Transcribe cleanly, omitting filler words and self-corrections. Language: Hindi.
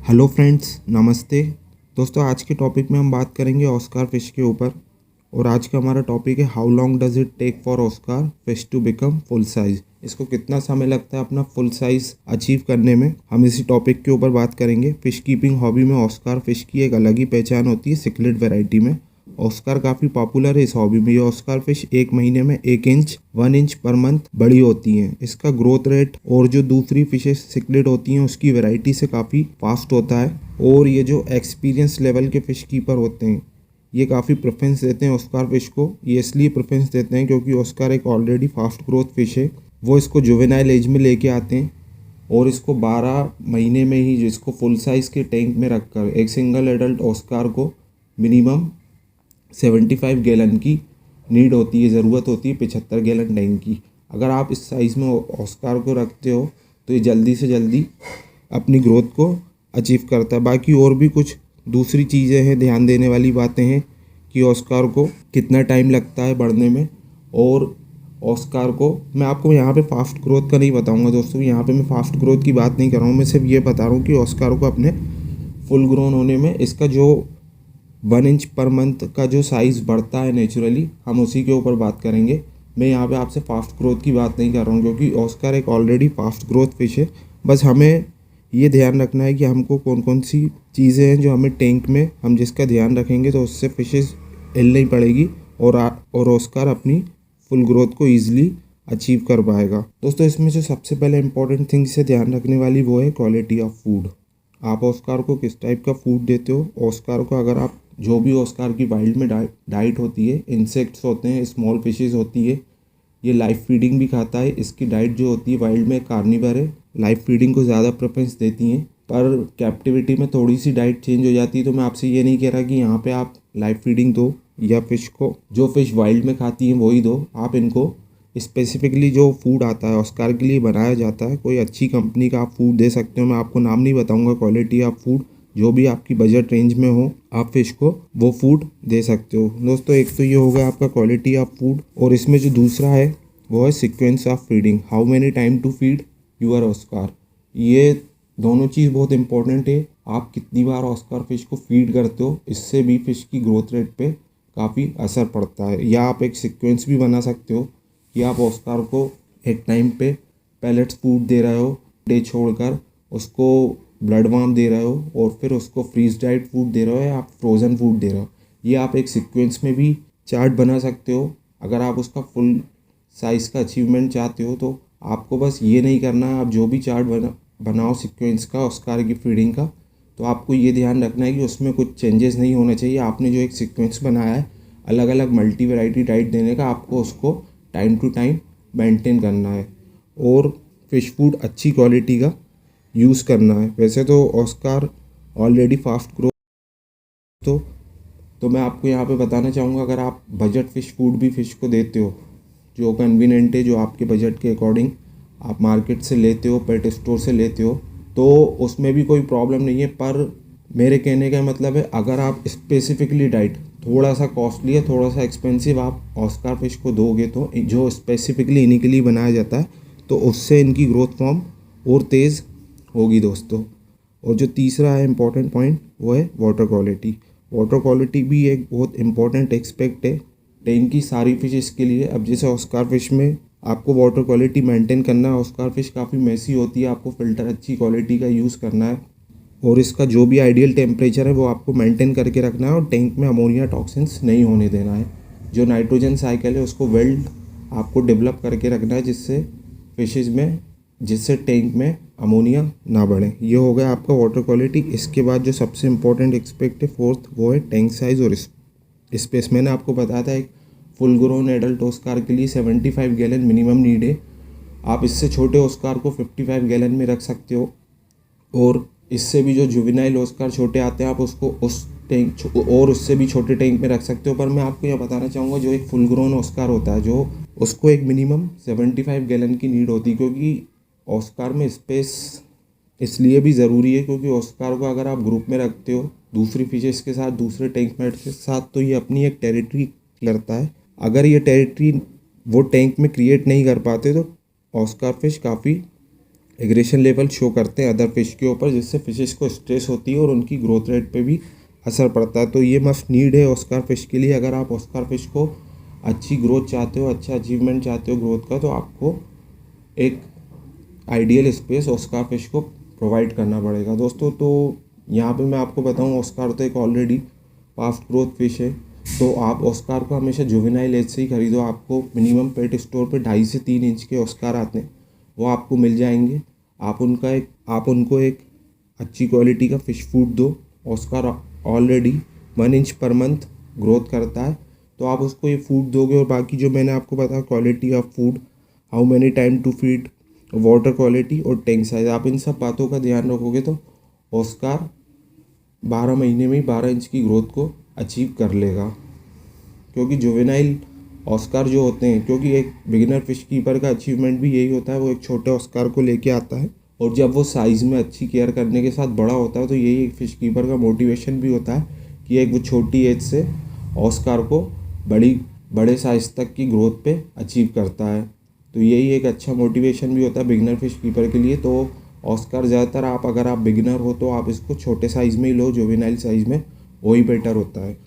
हेलो फ्रेंड्स, नमस्ते दोस्तों। आज के टॉपिक में हम बात करेंगे ऑस्कार फिश के ऊपर। और आज का हमारा टॉपिक है how long does it take for oscar fish to become full size. इसको कितना समय लगता है अपना फुल साइज अचीव करने में, हम इसी टॉपिक के ऊपर बात करेंगे। फिश कीपिंग हॉबी में ऑस्कार फिश की एक अलग ही पहचान होती है सिक्लेट वैरायटी में। ऑस्कार काफ़ी पॉपुलर है इस हॉबी में। ये ऑस्कार फिश 1 महीने में 1 इंच 1 इंच पर मंथ बड़ी होती हैं। इसका ग्रोथ रेट और जो दूसरी फिशेस सिक्लेट होती हैं उसकी वैरायटी से काफ़ी फास्ट होता है। और ये जो एक्सपीरियंस लेवल के फिश कीपर होते हैं ये काफ़ी प्रेफरेंस देते हैं ऑस्कार फिश को। ये इसलिए प्रेफरेंस देते हैं क्योंकि ऑस्कार एक ऑलरेडी फास्ट ग्रोथ फिश है। वो इसको जुवेनाइल एज में लेके आते हैं और इसको 12 महीने में ही जिसको फुल साइज़ के टैंक में रखकर एक सिंगल एडल्ट ऑस्कार को मिनिमम 75 गैलन की नीड होती है, ज़रूरत होती है 75 गैलन टैंक की। अगर आप इस साइज़ में ऑस्कार को रखते हो तो ये जल्दी से जल्दी अपनी ग्रोथ को अचीव करता है। बाकी और भी कुछ दूसरी चीज़ें हैं, ध्यान देने वाली बातें हैं कि ऑस्कार को कितना टाइम लगता है बढ़ने में। और ऑस्कार को मैं आपको यहाँ पे फास्ट ग्रोथ का नहीं बताऊँगा दोस्तों, यहाँ पे मैं फास्ट ग्रोथ की बात नहीं कर रहा हूँ। मैं सिर्फ ये बता रहा हूँ कि ऑस्कार को अपने फुल ग्रोन होने में इसका जो 1 इंच पर मंथ का जो साइज़ बढ़ता है नेचुरली, हम उसी के ऊपर बात करेंगे। मैं यहाँ पे आपसे फास्ट ग्रोथ की बात नहीं कर रहा हूँ क्योंकि ऑस्कार एक ऑलरेडी फास्ट ग्रोथ फिश है। बस हमें ये ध्यान रखना है कि हमको कौन कौन सी चीज़ें हैं जो हमें टैंक में हम जिसका ध्यान रखेंगे तो उससे फिशेस हिल नहीं पड़ेगी और ऑस्कार अपनी फुल ग्रोथ को ईजिली अचीव कर पाएगा। दोस्तों, इसमें जो सबसे पहले इंपॉर्टेंट थिंग से ध्यान रखने वाली वो है क्वालिटी ऑफ फूड। आप ऑस्कार को किस टाइप का फूड देते हो। ऑस्कार को अगर आप जो भी ऑस्कार की वाइल्ड में डाइट होती है, इंसेक्ट्स होते हैं, स्मॉल फिशेस होती है, ये लाइव फीडिंग भी खाता है। इसकी डाइट जो होती है वाइल्ड में कार्निवर है, लाइव फीडिंग को ज़्यादा प्रेफरेंस देती हैं। पर कैप्टिविटी में थोड़ी सी डाइट चेंज हो जाती है। तो मैं आपसे ये नहीं कह रहा कि यहाँ पे आप लाइव फीडिंग दो या फिश को जो फिश वाइल्ड में खाती हैं वही दो। आप इनको स्पेसिफिकली जो फूड आता है ऑस्कार के लिए बनाया जाता है, कोई अच्छी कंपनी का आप फूड दे सकते हो। मैं आपको नाम नहीं बताऊँगा, क्वालिटी ऑफ फूड जो भी आपकी बजट रेंज में हो आप फिश को वो फूड दे सकते हो। दोस्तों, एक तो ये हो गया आपका क्वालिटी ऑफ फूड। और इसमें जो दूसरा है वो है sequence of feeding, how many time to feed your oscar. ये दोनों चीज़ बहुत इंपॉर्टेंट है। आप कितनी बार ऑस्कार फिश को फीड करते हो, इससे भी फिश की ग्रोथ रेट पे काफ़ी असर पड़ता है। या आप एक सीक्वेंस भी बना सकते हो कि आप ऑस्कार को एक टाइम पे पैलेट्स फूड दे रहे हो, डे छोड़कर उसको ब्लड वार्म दे रहे हो और फिर उसको फ्रीज ड्राइड फूड दे रहे हो या आप फ्रोज़न फूड दे रहे हो। ये आप एक सीक्वेंस में भी चार्ट बना सकते हो। अगर आप उसका फुल साइज़ का अचीवमेंट चाहते हो तो आपको बस ये नहीं करना है। आप जो भी चार्ट बनाओ सीक्वेंस का ऑस्कार की फीडिंग का, तो आपको ये ध्यान रखना है कि उसमें कुछ चेंजेस नहीं होना चाहिए। आपने जो एक सीक्वेंस बनाया है अलग अलग मल्टी वैरायटी डाइट देने का, आपको उसको टाइम टू टाइम मेंटेन करना है और फिश फूड अच्छी क्वालिटी का यूज़ करना है। वैसे तो ऑस्कार ऑलरेडी फास्ट ग्रो तो मैं आपको यहाँ पे बताना चाहूँगा, अगर आप बजट फ़िश फूड भी फ़िश को देते हो जो कन्वीनियंट है, जो आपके बजट के अकॉर्डिंग आप मार्केट से लेते हो, पेट स्टोर से लेते हो, तो उसमें भी कोई प्रॉब्लम नहीं है। पर मेरे कहने का मतलब है अगर आप स्पेसिफिकली डाइट थोड़ा सा कॉस्टली है, थोड़ा सा एक्सपेंसिव आप ऑस्कार फिश को दोगे तो जो स्पेसिफिकली इन्हीं के लिए बनाया जाता है, तो उससे इनकी ग्रोथ फॉर्म और तेज़ होगी दोस्तों। और जो तीसरा है इम्पॉर्टेंट पॉइंट वो है वाटर क्वालिटी। वाटर क्वालिटी भी एक बहुत इंपॉर्टेंट एक्सपेक्ट है टैंक की सारी फिशेस के लिए। अब जैसे ऑस्कार फिश में आपको वाटर क्वालिटी मेंटेन करना है, ऑस्कार फिश काफ़ी मैसी होती है, आपको फ़िल्टर अच्छी क्वालिटी का यूज़ करना है और इसका जो भी आइडियल टेम्परेचर है वो आपको मेंटेन करके रखना है और टैंक में अमोनिया टॉक्सिन्स नहीं होने देना है। जो नाइट्रोजन साइकिल है उसको वेल्ड आपको डेवलप करके रखना है जिससे टैंक में अमोनिया ना बढ़े। ये हो गया आपका वाटर क्वालिटी। इसके बाद जो सबसे इम्पोर्टेंट एक्सपेक्ट है फोर्थ, वो है टैंक साइज़ और स्पेस। मैंने आपको बताया था एक फुल ग्रोन एडल्ट ऑस्कार के लिए 75 गैलन मिनिमम नीड है। आप इससे छोटे ऑस्कार को 55 गैलन में रख सकते हो और इससे भी जो जुवेनाइल ऑस्कार छोटे आते हैं आप उसको उस टैंक और उससे भी छोटे टैंक में रख सकते हो। पर मैं आपको यह बताना चाहूँगा जो एक फुल ग्रोन ऑस्कार होता है जो उसको एक मिनिमम 75 गैलन की नीड होती है, क्योंकि ऑस्कार में स्पेस इसलिए भी ज़रूरी है क्योंकि ऑस्कार को अगर आप ग्रुप में रखते हो दूसरी फिशेस के साथ, दूसरे टैंक मेट के साथ, तो ये अपनी एक टेरिटरी करता है। अगर ये टेरिटरी वो टैंक में क्रिएट नहीं कर पाते तो ऑस्कार फिश काफ़ी एग्रेशन लेवल शो करते हैं अदर फिश के ऊपर, जिससे फिशेस को स्ट्रेस होती है और उनकी ग्रोथ रेट पे भी असर पड़ता है। तो ये मस्ट नीड है ऑस्कार फिश के लिए। अगर आप ऑस्कार फिश को अच्छी ग्रोथ चाहते हो, अच्छा अचीवमेंट चाहते हो ग्रोथ का, तो आपको एक आइडियल स्पेस ऑस्कार फिश को प्रोवाइड करना पड़ेगा दोस्तों। तो यहाँ पे मैं आपको बताऊँ, ऑस्कार तो एक ऑलरेडी फास्ट ग्रोथ फिश है, तो आप ऑस्कार को हमेशा जुवेनाइल एज से ही खरीदो। आपको मिनिमम पेट स्टोर पे 2.5 से 3 इंच के ऑस्कार आते हैं, वो आपको मिल जाएंगे। आप उनको एक अच्छी क्वालिटी का फ़िश फूड दो। Oscar already 1 inch per month growth करता है, तो आप उसको ये फूड दोगे। और बाकी जो मैंने आपको बताया quality of food, how many time to feed, water quality और टैंक साइज, आप इन सब बातों का ध्यान रखोगे तो ऑस्कार 12 महीने में ही 12 इंच की ग्रोथ को अचीव कर लेगा। क्योंकि जुवेनाइल ऑस्कार जो होते हैं, क्योंकि एक बिगिनर फिश कीपर का अचीवमेंट भी यही होता है, वो एक छोटे ऑस्कार को लेके आता है, और जब वो साइज़ में अच्छी केयर करने के साथ बड़ा होता है, तो यही एक फ़िश कीपर का मोटिवेशन भी होता है कि एक वो छोटी एज से ऑस्कार को बड़े साइज़ तक की ग्रोथ पे अचीव करता है। तो यही एक अच्छा मोटिवेशन भी होता है बिगिनर फिश कीपर के लिए। तो ऑस्कार ज़्यादातर अगर आप बिगिनर हो तो आप इसको छोटे साइज़ में ही लो, जुवेनाइल साइज़ में, वही बेटर होता है।